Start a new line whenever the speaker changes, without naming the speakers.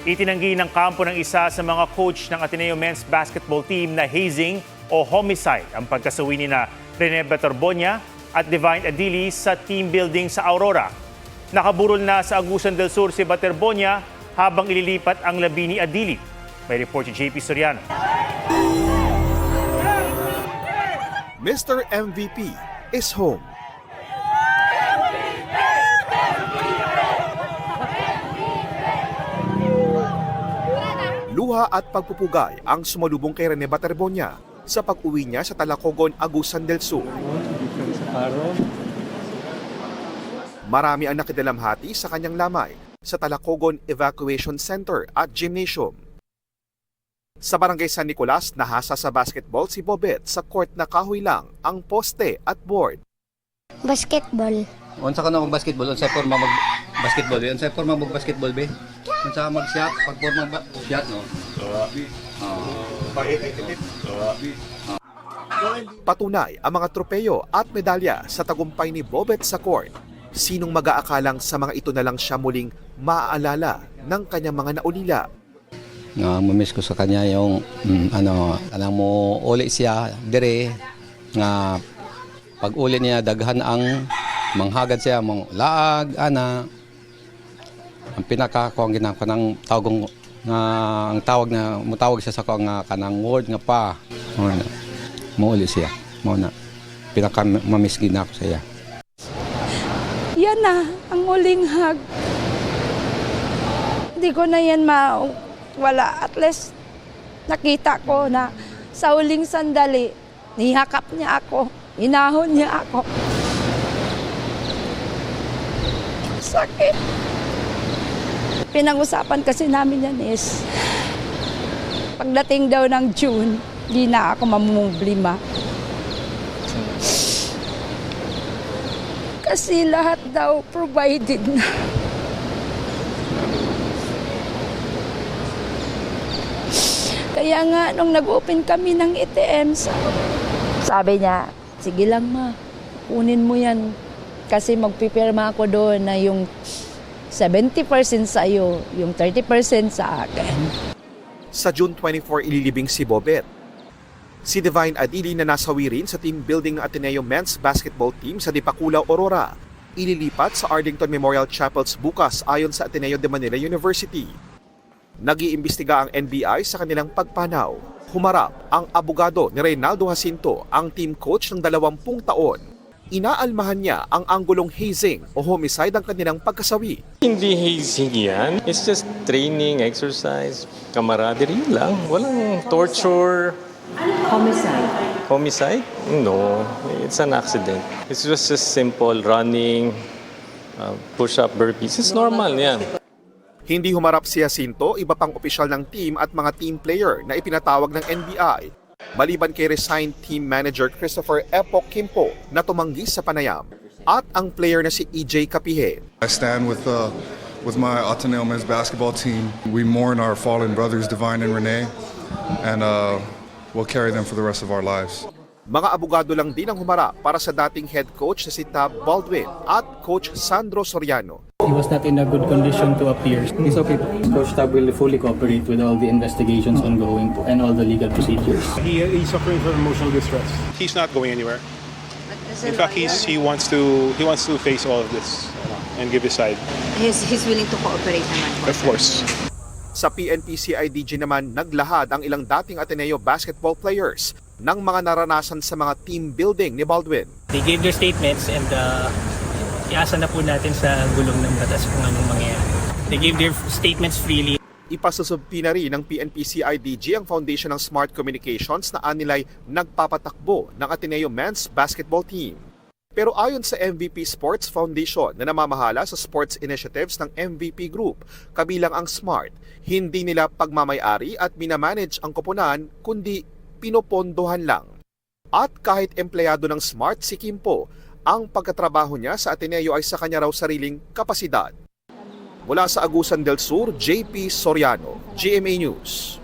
Itinanggi ng kampo ng isa sa mga coach ng Ateneo Men's Basketball Team na hazing o homicide ang pagkasawi ni na Rene Betorbonia at Divine Adili sa team building sa Aurora. Nakaburol na sa Agusan del Sur si Betorbonia habang ililipat ang labi ni Adili. May report si JP Soriano.
Mr. MVP is home. Luha at pagpupugay ang sumalubong kay Rene Betorbonia sa pag-uwi niya sa Talacogon, Agusan del Sur. Marami ang nakidalamhati sa kanyang lamay sa Talacogon Evacuation Center at Gymnasium. Sa Barangay San Nicolas, nahasa sa basketball si Bobet sa court na kahoy lang ang poste at board.
Basketball.
Unsa ka na mag-basketball? Unsa forma mag-basketball? Unsa forma mag-basketball, be? Unsa mag-shot? Pag forma shot, no?
Patunay ang mga tropeyo at medalya sa tagumpay ni Bobet sa court. Sinong mag-aakalang sa mga ito na lang siya muling maaalala ng kanyang mga naulila.
Mamiss ko sa kanya yung kanang mo uli siya dire nga pag uli niya daghan ang manghagad siya mong laag ang pinaka ko ang ginako ng tawagong nga ang tawag na mutawag siya sa ko nga kanang word nga pa mo uli siya mo na pinaka mamiss ginako siya.
Yan na ang uling hug. Hindi ko na yan wala. At least nakita ko na sa uling sandali, nihakap niya ako, inahon niya ako. Sakit. Pinag-usapan kasi namin yan is, pagdating daw ng June, di na ako mamumblima. Kasi lahat daw provided na. Kaya nga, nung nag-open kami ng ATM, sabi niya, sige lang ma, kunin mo yan. Kasi magpipirma ako doon na yung 70% sa iyo, yung 30% sa akin.
Sa June 24, ililibing si Bobet. Si Divine Adili na nasawi rin sa team building ng Ateneo Men's Basketball Team sa Dipakulaw, Aurora, ililipat sa Arlington Memorial Chapels bukas ayon sa Ateneo de Manila University. Nag-iimbestiga ang NBI sa kanilang pagpanaw. Humarap ang abogado ni Reynaldo Jacinto, ang team coach ng 20 taon. Inaalmahan niya ang anggulong hazing o homicide ang kanilang pagkasawi.
Hindi hazing yan. It's just training, exercise, camaraderie lang. Walang torture.
Homicide.
Homicide? No. It's an accident. It's just simple running, push-up, burpees. It's normal yan.
Hindi humarap si Jacinto, iba pang opisyal ng team at mga team player na ipinatawag ng NBI. Maliban kay resigned team manager Christopher Epok Kimpo na tumanggi sa panayam at ang player na si EJ Capihe.
I stand with my Ateneo men's basketball team. We mourn our fallen brothers Divine and Rene, and we'll carry them for the rest of our lives.
Mga abogado lang din ang humarap para sa dating head coach na si Tab Baldwin at coach Sandro Soriano.
He was not in a good condition to appear. It's okay. Coach Tab will fully cooperate with all the investigations ongoing and all the legal procedures.
He's suffering from emotional distress. He's not going anywhere. In fact, he wants to face all of this and give his side.
He's willing to cooperate naman.
Of course.
Sa PNP-CIDG naman, naglahad ang ilang dating Ateneo basketball players ng mga naranasan sa mga team building ni Baldwin.
They gave their statements and iasa na po natin sa gulong ng batas kung anong mangyayari. They gave their statements freely.
Ipasusubpi na rin ng PNP-CIDG ang foundation ng Smart Communications na anilay nagpapatakbo ng Ateneo Men's Basketball Team. Pero ayon sa MVP Sports Foundation na namamahala sa sports initiatives ng MVP Group, kabilang ang Smart, hindi nila pagmamayari at minamanage ang koponan kundi pinopondohan lang. At kahit empleyado ng Smart si Kimpo, ang pagkatrabaho niya sa Ateneo ay sa kanya raw sariling kapasidad. Mula sa Agusan del Sur, JP Soriano, GMA News.